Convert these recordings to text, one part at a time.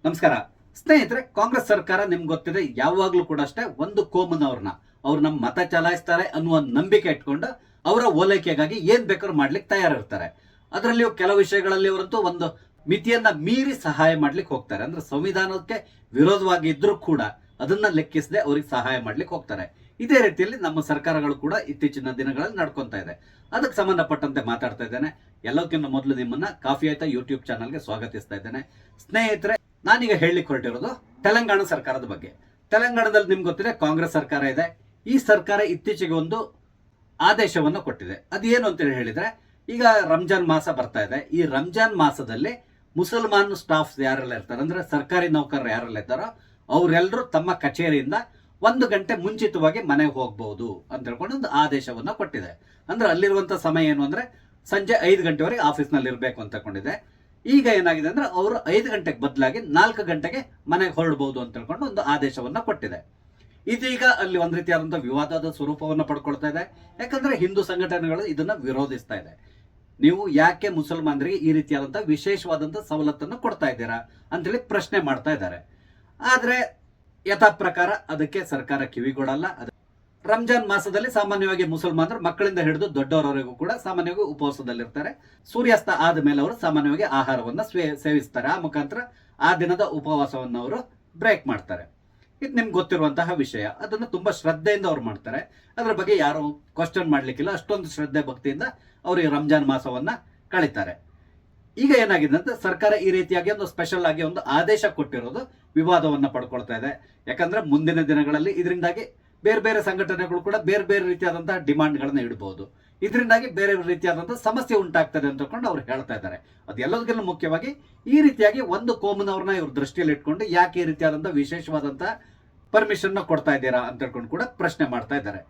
ನಮಸ್ಕಾರ ಸ್ನೇಹಿತರೆ. ಕಾಂಗ್ರೆಸ್ ಸರ್ಕಾರ ನಿಮ್ಗೆ ಗೊತ್ತಿದೆ, ಯಾವಾಗ್ಲೂ ಕೂಡ ಅಷ್ಟೇ ಒಂದು ಕೋಮನವ್ರನ್ನ ಅವ್ರು ನಮ್ಮ ಮತ ಚಲಾಯಿಸ್ತಾರೆ ಅನ್ನುವ ನಂಬಿಕೆ ಇಟ್ಕೊಂಡು ಅವರ ಓಲೈಕೆಗಾಗಿ ಏನ್ ಬೇಕಾದ್ರೂ ಮಾಡ್ಲಿಕ್ಕೆ ತಯಾರಿರ್ತಾರೆ. ಅದರಲ್ಲಿಯೂ ಕೆಲವು ವಿಷಯಗಳಲ್ಲಿ ಅವರಂತೂ ಒಂದು ಮಿತಿಯನ್ನ ಮೀರಿ ಸಹಾಯ ಮಾಡ್ಲಿಕ್ಕೆ ಹೋಗ್ತಾರೆ. ಅಂದ್ರೆ ಸಂವಿಧಾನಕ್ಕೆ ವಿರೋಧವಾಗಿ ಇದ್ರೂ ಕೂಡ ಅದನ್ನ ಲೆಕ್ಕಿಸದೆ ಅವ್ರಿಗೆ ಸಹಾಯ ಮಾಡ್ಲಿಕ್ಕೆ ಹೋಗ್ತಾರೆ. ಇದೇ ರೀತಿಯಲ್ಲಿ ನಮ್ಮ ಸರ್ಕಾರಗಳು ಕೂಡ ಇತ್ತೀಚಿನ ದಿನಗಳಲ್ಲಿ ನಡ್ಕೊಂತ ಇದೆ. ಅದಕ್ಕೆ ಸಂಬಂಧಪಟ್ಟಂತೆ ಮಾತಾಡ್ತಾ ಇದ್ದೇನೆ. ಎಲ್ಲಕ್ಕಿಂತ ಮೊದಲು ನಿಮ್ಮನ್ನ ಕಾಫಿ ಆಯ್ತಾ ಯೂಟ್ಯೂಬ್ ಚಾನಲ್ಗೆ ಸ್ವಾಗತಿಸ್ತಾ ಇದ್ದೇನೆ. ಸ್ನೇಹಿತರೆ, ನಾನೀಗ ಹೇಳಲಿಕ್ಕೆ ಹೊರಟಿರೋದು ತೆಲಂಗಾಣ ಸರ್ಕಾರದ ಬಗ್ಗೆ. ತೆಲಂಗಾಣದಲ್ಲಿ ನಿಮ್ಗೆ ಗೊತ್ತಿದೆ, ಕಾಂಗ್ರೆಸ್ ಸರ್ಕಾರ ಇದೆ. ಈ ಸರ್ಕಾರ ಇತ್ತೀಚೆಗೆ ಒಂದು ಆದೇಶವನ್ನು ಕೊಟ್ಟಿದೆ. ಅದೇನು ಅಂತೇಳಿ ಹೇಳಿದ್ರೆ, ಈಗ ರಂಜಾನ್ ಮಾಸ ಬರ್ತಾ ಇದೆ. ಈ ರಂಜಾನ್ ಮಾಸದಲ್ಲಿ ಮುಸಲ್ಮಾನ್ ಸ್ಟಾಫ್ ಯಾರೆಲ್ಲ ಇರ್ತಾರೆ, ಅಂದ್ರೆ ಸರ್ಕಾರಿ ನೌಕರರು ಯಾರೆಲ್ಲ ಇದ್ದಾರೋ ಅವರೆಲ್ಲರೂ ತಮ್ಮ ಕಚೇರಿಯಿಂದ 1 ಗಂಟೆ ಮುಂಚಿತವಾಗಿ ಮನೆಗೆ ಹೋಗ್ಬಹುದು ಅಂತ ಹೇಳ್ಕೊಂಡು ಒಂದು ಆದೇಶವನ್ನ ಕೊಟ್ಟಿದೆ. ಅಂದ್ರೆ ಅಲ್ಲಿರುವಂತ ಸಮಯ ಏನು ಅಂದ್ರೆ ಸಂಜೆ 5 ಗಂಟೆವರೆಗೆ ಆಫೀಸ್ನಲ್ಲಿ ಇರಬೇಕು ಅಂತ ಕೊಂಡಿದೆ. ಈಗ ಏನಾಗಿದೆ ಅಂದ್ರೆ ಅವರು 5 ಗಂಟೆಗೆ ಬದಲಾಗಿ 4 ಗಂಟೆಗೆ ಮನೆಗೆ ಹೊರಡಬಹುದು ಅಂತ ಹೇಳ್ಕೊಂಡು ಒಂದು ಆದೇಶವನ್ನ ಕೊಟ್ಟಿದೆ. ಇದೀಗ ಅಲ್ಲಿ ಒಂದ್ ರೀತಿಯಾದಂತಹ ವಿವಾದದ ಸ್ವರೂಪವನ್ನು ಪಡ್ಕೊಳ್ತಾ ಇದೆ. ಯಾಕಂದ್ರೆ ಹಿಂದೂ ಸಂಘಟನೆಗಳು ಇದನ್ನ ವಿರೋಧಿಸ್ತಾ ಇದೆ. ನೀವು ಯಾಕೆ ಮುಸಲ್ಮಾನರಿಗೆ ಈ ರೀತಿಯಾದಂತಹ ವಿಶೇಷವಾದಂತಹ ಸವಲತ್ತನ್ನು ಕೊಡ್ತಾ ಇದ್ದೀರಾ ಅಂತೇಳಿ ಪ್ರಶ್ನೆ ಮಾಡ್ತಾ ಇದ್ದಾರೆ. ಆದ್ರೆ ಯಥಾ ಪ್ರಕಾರ ಅದಕ್ಕೆ ಸರ್ಕಾರ ಕಿವಿಗೊಡಲ್ಲ. ರಂಜಾನ್ ಮಾಸದಲ್ಲಿ ಸಾಮಾನ್ಯವಾಗಿ ಮುಸಲ್ಮಾನರು ಮಕ್ಕಳಿಂದ ಹಿಡಿದು ದೊಡ್ಡವರವರೆಗೂ ಕೂಡ ಸಾಮಾನ್ಯವಾಗಿ ಉಪವಾಸದಲ್ಲಿರ್ತಾರೆ. ಸೂರ್ಯಾಸ್ತ ಆದ ಮೇಲೆ ಅವರು ಸಾಮಾನ್ಯವಾಗಿ ಆಹಾರವನ್ನ ಸೇವಿಸ್ತಾರೆ. ಆ ಮುಖಾಂತರ ಆ ದಿನದ ಉಪವಾಸವನ್ನು ಅವರು ಬ್ರೇಕ್ ಮಾಡ್ತಾರೆ. ಇದು ನಿಮ್ಗೆ ಗೊತ್ತಿರುವಂತಹ ವಿಷಯ. ಅದನ್ನು ತುಂಬಾ ಶ್ರದ್ಧೆಯಿಂದ ಅವ್ರು ಮಾಡ್ತಾರೆ. ಅದರ ಬಗ್ಗೆ ಯಾರು ಕ್ವಶನ್ ಮಾಡ್ಲಿಕ್ಕಿಲ್ಲ. ಅಷ್ಟೊಂದು ಶ್ರದ್ಧೆ ಭಕ್ತಿಯಿಂದ ಅವರು ಈ ರಂಜಾನ್ ಮಾಸವನ್ನ ಕಳೀತಾರೆ. ಈಗ ಏನಾಗಿದೆ ಅಂತ ಸರ್ಕಾರ ಈ ರೀತಿಯಾಗಿ ಒಂದು ಸ್ಪೆಷಲ್ ಆಗಿ ಒಂದು ಆದೇಶ ಕೊಟ್ಟಿರೋದು ವಿವಾದವನ್ನ ಪಡ್ಕೊಳ್ತಾ ಇದೆ. ಯಾಕಂದ್ರೆ ಮುಂದಿನ ದಿನಗಳಲ್ಲಿ ಇದರಿಂದಾಗಿ ಬೇರೆ ಬೇರೆ ಸಂಘಟನೆಗಳು ಕೂಡ ಬೇರೆ ಬೇರೆ ರೀತಿಯಾದಂತಹ ಡಿಮಾಂಡ್ಗಳನ್ನ ಇಡಬಹುದು. ಇದರಿಂದಾಗಿ ಬೇರೆ ರೀತಿಯಾದಂತಹ ಸಮಸ್ಯೆ ಉಂಟಾಗ್ತದೆ ಅಂತ ಅವ್ರು ಹೇಳ್ತಾ ಇದ್ದಾರೆ. ಅದೆಲ್ಲದಕ್ಕಿಂತ ಮುಖ್ಯವಾಗಿ ಈ ರೀತಿಯಾಗಿ ಒಂದು ಕೋಮನವ್ರನ್ನ ಇವ್ರ ದೃಷ್ಟಿಯಲ್ಲಿ ಇಟ್ಕೊಂಡು ಯಾಕೆ ಈ ರೀತಿಯಾದಂತಹ ವಿಶೇಷವಾದಂತಹ ಪರ್ಮಿಷನ್ ಕೊಡ್ತಾ ಇದ್ದೀರಾ ಅಂತ ಹೇಳ್ಕೊಂಡು ಕೂಡ ಪ್ರಶ್ನೆ ಮಾಡ್ತಾ ಇದ್ದಾರೆ.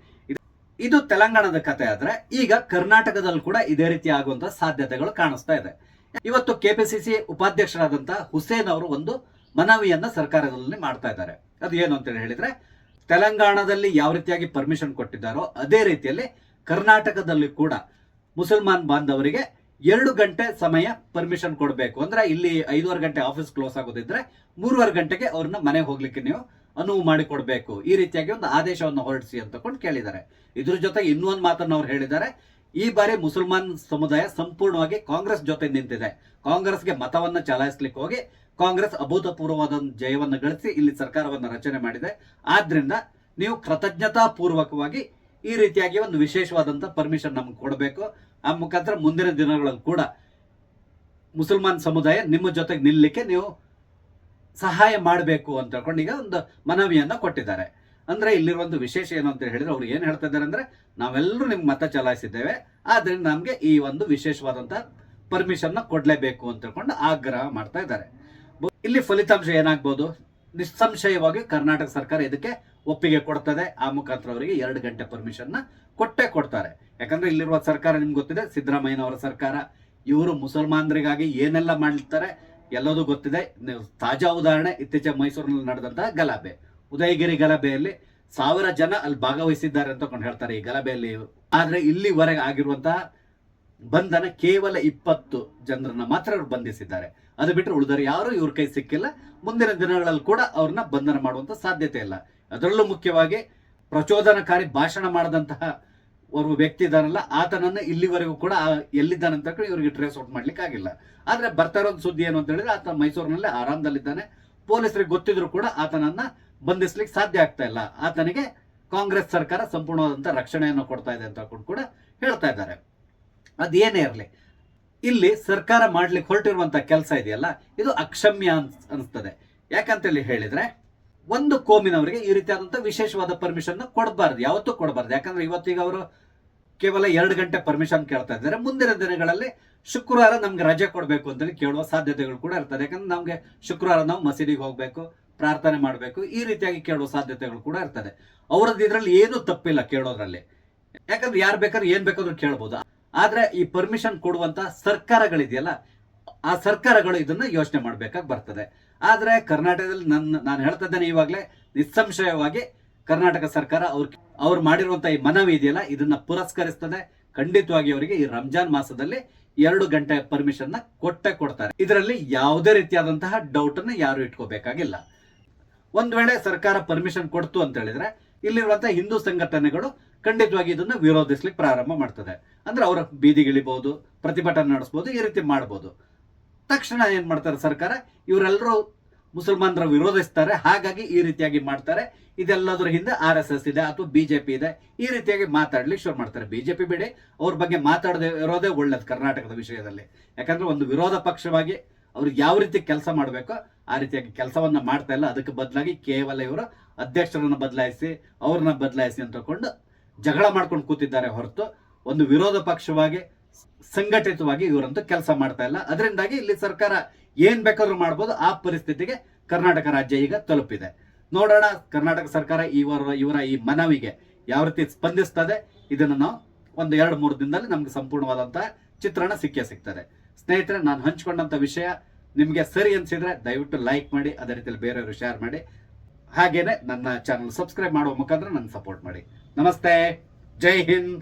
ಇದು ತೆಲಂಗಾಣದ ಕತೆ ಆದ್ರೆ, ಈಗ ಕರ್ನಾಟಕದಲ್ಲಿ ಕೂಡ ಇದೇ ರೀತಿ ಆಗುವಂತಹ ಸಾಧ್ಯತೆಗಳು ಕಾಣಿಸ್ತಾ ಇದೆ. ಇವತ್ತು ಕೆಪಿಸಿಸಿ ಉಪಾಧ್ಯಕ್ಷರಾದಂತಹ ಹುಸೇನ್ ಅವರು ಒಂದು ಮನವಿಯನ್ನ ಸರ್ಕಾರದಲ್ಲಿ ಮಾಡ್ತಾ ಇದ್ದಾರೆ. ಅದು ಏನು ಅಂತ ಹೇಳಿದ್ರೆ, ತೆಲಂಗಾಣದಲ್ಲಿ ಯಾವ ರೀತಿಯಾಗಿ ಪರ್ಮಿಷನ್ ಕೊಟ್ಟಿದ್ದಾರೋ ಅದೇ ರೀತಿಯಲ್ಲಿ ಕರ್ನಾಟಕದಲ್ಲಿ ಕೂಡ ಮುಸಲ್ಮಾನ್ ಬಾಂಧವರಿಗೆ 2 ಗಂಟೆ ಸಮಯ ಪರ್ಮಿಷನ್ ಕೊಡಬೇಕು. ಅಂದ್ರೆ ಇಲ್ಲಿ 5:30 ಗಂಟೆ ಆಫೀಸ್ ಕ್ಲೋಸ್ ಆಗೋದಿದ್ರೆ 3:30 ಗಂಟೆಗೆ ಅವ್ರನ್ನ ಮನೆಗೆ ಹೋಗ್ಲಿಕ್ಕೆ ನೀವು ಅನುವು ಮಾಡಿಕೊಡ್ಬೇಕು. ಈ ರೀತಿಯಾಗಿ ಒಂದು ಆದೇಶವನ್ನು ಹೊರಡಿಸಿ ಅಂತ ಕೇಳಿದ್ದಾರೆ. ಇದ್ರ ಜೊತೆಗೆ ಇನ್ನೊಂದು ಮಾತನ್ನು ಅವ್ರು ಹೇಳಿದ್ದಾರೆ. ಈ ಬಾರಿ ಮುಸಲ್ಮಾನ್ ಸಮುದಾಯ ಸಂಪೂರ್ಣವಾಗಿ ಕಾಂಗ್ರೆಸ್ ಜೊತೆ ನಿಂತಿದೆ. ಕಾಂಗ್ರೆಸ್ಗೆ ಮತವನ್ನ ಚಲಾಯಿಸ್ಲಿಕ್ಕೆ ಹೋಗಿ ಕಾಂಗ್ರೆಸ್ ಅಭೂತಪೂರ್ವವಾದ ಜಯವನ್ನು ಗಳಿಸಿ ಇಲ್ಲಿ ಸರ್ಕಾರವನ್ನು ರಚನೆ ಮಾಡಿದೆ. ಆದ್ರಿಂದ ನೀವು ಕೃತಜ್ಞತಾ ಪೂರ್ವಕವಾಗಿ ಈ ರೀತಿಯಾಗಿ ಒಂದು ವಿಶೇಷವಾದಂತಹ ಪರ್ಮಿಷನ್ ನಮ್ಗೆ ಕೊಡಬೇಕು. ಆ ಮುಖಾಂತರ ಮುಂದಿನ ದಿನಗಳಲ್ಲಿ ಕೂಡ ಮುಸಲ್ಮಾನ್ ಸಮುದಾಯ ನಿಮ್ಮ ಜೊತೆಗೆ ನಿಲ್ಲಲಿಕ್ಕೆ ನೀವು ಸಹಾಯ ಮಾಡಬೇಕು ಅಂತ ಹೇಳ್ಕೊಂಡು ಈಗ ಒಂದು ಮನವಿಯನ್ನ ಕೊಟ್ಟಿದ್ದಾರೆ. ಅಂದ್ರೆ ಇಲ್ಲಿರುವಂತ ವಿಶೇಷ ಏನು ಅಂತ ಹೇಳಿದ್ರೆ, ಅವ್ರು ಏನ್ ಹೇಳ್ತಾ ಇದ್ದಾರೆ ಅಂದ್ರೆ, ನಾವೆಲ್ಲರೂ ನಿಮ್ಗೆ ಮತ ಚಲಾಯಿಸಿದ್ದೇವೆ, ಆದ್ರಿಂದ ನಮ್ಗೆ ಈ ಒಂದು ವಿಶೇಷವಾದಂತಹ ಪರ್ಮಿಷನ್ ಕೊಡ್ಲೇಬೇಕು ಅಂತ ಹೇಳ್ಕೊಂಡು ಆಗ್ರಹ ಮಾಡ್ತಾ ಇದ್ದಾರೆ. ಇಲ್ಲಿ ಫಲಿತಾಂಶ ಏನಾಗ್ಬೋದು? ನಿಸ್ಸಂಶಯವಾಗಿ ಕರ್ನಾಟಕ ಸರ್ಕಾರ ಇದಕ್ಕೆ ಒಪ್ಪಿಗೆ ಕೊಡ್ತದೆ. ಆ ಮುಖಾಂತರ ಅವರಿಗೆ 2 ಗಂಟೆ ಪರ್ಮಿಷನ್ ಕೊಟ್ಟೇ ಕೊಡ್ತಾರೆ. ಯಾಕಂದ್ರೆ ಇಲ್ಲಿರುವ ಸರ್ಕಾರ ನಿಮ್ಗೆ ಗೊತ್ತಿದೆ, ಸಿದ್ದರಾಮಯ್ಯನವರ ಸರ್ಕಾರ. ಇವರು ಮುಸಲ್ಮಾನರಿಗಾಗಿ ಏನೆಲ್ಲ ಮಾಡ್ತಾರೆ ಎಲ್ಲದೂ ಗೊತ್ತಿದೆ. ತಾಜಾ ಉದಾಹರಣೆ ಇತ್ತೀಚೆಗೆ ಮೈಸೂರಿನಲ್ಲಿ ನಡೆದಂತಹ ಗಲಭೆ, ಉದಯಗಿರಿ ಗಲಭೆಯಲ್ಲಿ 1000 ಜನ ಅಲ್ಲಿ ಭಾಗವಹಿಸಿದ್ದಾರೆ ಅಂತ ಹೇಳ್ತಾರೆ ಈ ಗಲಭೆಯಲ್ಲಿ. ಆದ್ರೆ ಇಲ್ಲಿವರೆಗೆ ಆಗಿರುವಂತಹ ಬಂಧನ ಕೇವಲ 20 ಜನರನ್ನ ಮಾತ್ರ ಅವ್ರು ಬಂಧಿಸಿದ್ದಾರೆ. ಅದು ಬಿಟ್ಟರೆ ಉಳಿದರೆ ಯಾರು ಇವ್ರ ಕೈ ಸಿಕ್ಕಿಲ್ಲ. ಮುಂದಿನ ದಿನಗಳಲ್ಲಿ ಕೂಡ ಅವ್ರನ್ನ ಬಂಧನ ಮಾಡುವಂತ ಸಾಧ್ಯತೆ ಇಲ್ಲ. ಅದರಲ್ಲೂ ಮುಖ್ಯವಾಗಿ ಪ್ರಚೋದನಕಾರಿ ಭಾಷಣ ಮಾಡದಂತಹ ಒಬ್ಬ ವ್ಯಕ್ತಿ ಇದ್ದಾನಲ್ಲ, ಆತನನ್ನ ಇಲ್ಲಿವರೆಗೂ ಕೂಡ ಎಲ್ಲಿದ್ದಾನಂತ ಇವ್ರಿಗೆ ಟ್ರೇಸ್ ಔಟ್ ಮಾಡ್ಲಿಕ್ಕೆ ಆಗಿಲ್ಲ. ಆದ್ರೆ ಬರ್ತಾ ಇರೋ ಸುದ್ದಿ ಏನು ಅಂತ ಹೇಳಿದ್ರೆ, ಆತ ಮೈಸೂರಿನಲ್ಲಿ ಆರಾಮದಲ್ಲಿದ್ದಾನೆ. ಪೊಲೀಸರಿಗೆ ಗೊತ್ತಿದ್ರು ಕೂಡ ಆತನನ್ನ ಬಂಧಿಸ್ಲಿಕ್ಕೆ ಸಾಧ್ಯ ಆಗ್ತಾ ಇಲ್ಲ. ಆತನಿಗೆ ಕಾಂಗ್ರೆಸ್ ಸರ್ಕಾರ ಸಂಪೂರ್ಣವಾದಂತಹ ರಕ್ಷಣೆಯನ್ನು ಕೊಡ್ತಾ ಇದೆ ಅಂತ ಕೂಡ ಹೇಳ್ತಾ ಇದ್ದಾರೆ. ಅದೇನೇ ಇರಲಿ, ಇಲ್ಲಿ ಸರ್ಕಾರ ಮಾಡ್ಲಿಕ್ಕೆ ಹೊರಟಿರುವಂತಹ ಕೆಲಸ ಇದೆಯಲ್ಲ, ಇದು ಅಕ್ಷಮ್ಯ ಅನಿಸ್ತದೆ. ಯಾಕಂತೇಳಿ ಹೇಳಿದ್ರೆ, ಒಂದು ಕೋಮಿನವರಿಗೆ ಈ ರೀತಿಯಾದಂತಹ ವಿಶೇಷವಾದ ಪರ್ಮಿಷನ್ ಕೊಡಬಾರ್ದು, ಯಾವತ್ತೂ ಕೊಡಬಾರ್ದು. ಯಾಕಂದ್ರೆ ಇವತ್ತೀಗ ಅವರು ಕೇವಲ 2 ಗಂಟೆ ಪರ್ಮಿಷನ್ ಕೇಳ್ತಾ ಇದ್ದಾರೆ. ಮುಂದಿನ ದಿನಗಳಲ್ಲಿ ಶುಕ್ರವಾರ ನಮ್ಗೆ ರಜೆ ಕೊಡಬೇಕು ಅಂತೇಳಿ ಕೇಳುವ ಸಾಧ್ಯತೆಗಳು ಕೂಡ ಇರ್ತದೆ. ಯಾಕಂದ್ರೆ ನಮ್ಗೆ ಶುಕ್ರವಾರ ನಾವು ಮಸೀದಿಗೆ ಹೋಗ್ಬೇಕು, ಪ್ರಾರ್ಥನೆ ಮಾಡಬೇಕು, ಈ ರೀತಿಯಾಗಿ ಕೇಳುವ ಸಾಧ್ಯತೆಗಳು ಕೂಡ ಇರ್ತದೆ. ಅವರದ್ದು ಇದ್ರಲ್ಲಿ ಏನು ತಪ್ಪಿಲ್ಲ ಕೇಳೋದ್ರಲ್ಲಿ. ಯಾಕಂದ್ರೆ ಯಾರು ಬೇಕಾದ್ರೂ ಏನ್ ಬೇಕಾದ್ರೂ ಕೇಳ್ಬೋದು. ಆದ್ರೆ ಈ ಪರ್ಮಿಷನ್ ಕೊಡುವಂತ ಸರ್ಕಾರಗಳಿದೆಯಲ್ಲ, ಆ ಸರ್ಕಾರಗಳು ಇದನ್ನ ಯೋಚನೆ ಮಾಡ್ಬೇಕಾಗಿ ಬರ್ತದೆ. ಆದ್ರೆ ಕರ್ನಾಟಕದಲ್ಲಿ ನಾನು ಹೇಳ್ತಾ ಇದ್ದೇನೆ ಇವಾಗಲೇ, ನಿಸ್ಸಂಶಯವಾಗಿ ಕರ್ನಾಟಕ ಸರ್ಕಾರ ಅವ್ರು ಮಾಡಿರುವಂತಹ ಈ ಮನವಿ ಇದೆಯಲ್ಲ, ಇದನ್ನ ಪುರಸ್ಕರಿಸ್ತದೆ. ಖಂಡಿತವಾಗಿ ಅವರಿಗೆ ಈ ರಂಜಾನ್ ಮಾಸದಲ್ಲಿ 2 ಗಂಟೆ ಪರ್ಮಿಷನ್ ಕೊಟ್ಟೆ ಕೊಡ್ತಾರೆ. ಇದರಲ್ಲಿ ಯಾವುದೇ ರೀತಿಯಾದಂತಹ ಡೌಟ್ ಅನ್ನು ಯಾರು ಇಟ್ಕೋಬೇಕಾಗಿಲ್ಲ. ಒಂದ್ ವೇಳೆ ಸರ್ಕಾರ ಪರ್ಮಿಷನ್ ಕೊಡ್ತು ಅಂತ ಹೇಳಿದ್ರೆ ಇಲ್ಲಿರುವಂತಹ ಹಿಂದೂ ಸಂಘಟನೆಗಳು ಖಂಡಿತವಾಗಿ ಇದನ್ನ ವಿರೋಧಿಸ್ಲಿಕ್ಕೆ ಪ್ರಾರಂಭ ಮಾಡ್ತದೆ. ಅಂದ್ರೆ ಅವರ ಬೀದಿಗಿಳಿಬಹುದು, ಪ್ರತಿಭಟನೆ ನಡೆಸಬಹುದು, ಈ ರೀತಿ ಮಾಡಬಹುದು. ತಕ್ಷಣ ಏನ್ ಮಾಡ್ತಾರೆ ಸರ್ಕಾರ, ಇವರೆಲ್ಲರೂ ಮುಸಲ್ಮಾನರ ವಿರೋಧಿಸ್ತಾರೆ, ಹಾಗಾಗಿ ಈ ರೀತಿಯಾಗಿ ಮಾಡ್ತಾರೆ, ಇದೆಲ್ಲದರ ಹಿಂದೆ RSS ಇದೆ ಅಥವಾ ಬಿಜೆಪಿ ಇದೆ, ಈ ರೀತಿಯಾಗಿ ಮಾತಾಡ್ಲಿಕ್ಕೆ ಶುರು ಮಾಡ್ತಾರೆ. ಬಿಜೆಪಿ ಬಿಡಿ, ಅವ್ರ ಬಗ್ಗೆ ಮಾತಾಡದೆ ಇರೋದೇ ಒಳ್ಳೇದು ಕರ್ನಾಟಕದ ವಿಷಯದಲ್ಲಿ. ಯಾಕಂದ್ರೆ ಒಂದು ವಿರೋಧ ಪಕ್ಷವಾಗಿ ಅವ್ರು ಯಾವ ರೀತಿ ಕೆಲಸ ಮಾಡಬೇಕೋ ಆ ರೀತಿಯಾಗಿ ಕೆಲಸವನ್ನ ಮಾಡ್ತಾ ಇಲ್ಲ. ಅದಕ್ಕೆ ಬದಲಾಗಿ ಕೇವಲ ಇವರು ಅಧ್ಯಕ್ಷರನ್ನ ಬದಲಾಯಿಸಿ ಅವ್ರನ್ನ ಬದಲಾಯಿಸಿ ಅಂತ ತಗೊಂಡು ಜಗಳ ಮಾಡ್ಕೊಂಡು ಕೂತಿದ್ದಾರೆ ಹೊರತು ಒಂದು ವಿರೋಧ ಪಕ್ಷವಾಗಿ ಸಂಘಟಿತವಾಗಿ ಇವರಂತೂ ಕೆಲಸ ಮಾಡ್ತಾ ಇಲ್ಲ. ಅದರಿಂದಾಗಿ ಇಲ್ಲಿ ಸರ್ಕಾರ ಏನ್ ಬೇಕಾದ್ರೂ ಮಾಡ್ಬೋದು, ಆ ಪರಿಸ್ಥಿತಿಗೆ ಕರ್ನಾಟಕ ರಾಜ್ಯ ಈಗ ತಲುಪಿದೆ. ನೋಡೋಣ ಕರ್ನಾಟಕ ಸರ್ಕಾರ ಇವರ ಈ ಮನವಿಗೆ ಯಾವ ರೀತಿ ಸ್ಪಂದಿಸ್ತದೆ. ಇದನ್ನು ನಾವು ಒಂದು 2-3 ದಿನದಲ್ಲಿ ನಮ್ಗೆ ಸಂಪೂರ್ಣವಾದಂತಹ ಚಿತ್ರಣ ಸಿಗ್ತದೆ. ಸ್ನೇಹಿತರೆ, ನಾನು ಹಂಚಿಕೊಂಡಂತ ವಿಷಯ ನಿಮ್ಗೆ ಸರಿ ಅನ್ಸಿದ್ರೆ ದಯವಿಟ್ಟು ಲೈಕ್ ಮಾಡಿ, ಅದೇ ರೀತಿಯಲ್ಲಿ ಬೇರೆಯವರು ಶೇರ್ ಮಾಡಿ, ಹಾಗೇನೆ ನನ್ನ ಚಾನಲ್ ಸಬ್ಸ್ಕ್ರೈಬ್ ಮಾಡುವ ಮುಖಾಂತರ ನನ್ನ ಸಪೋರ್ಟ್ ಮಾಡಿ. ನಮಸ್ತೆ, ಜೈ ಹಿಂದ್.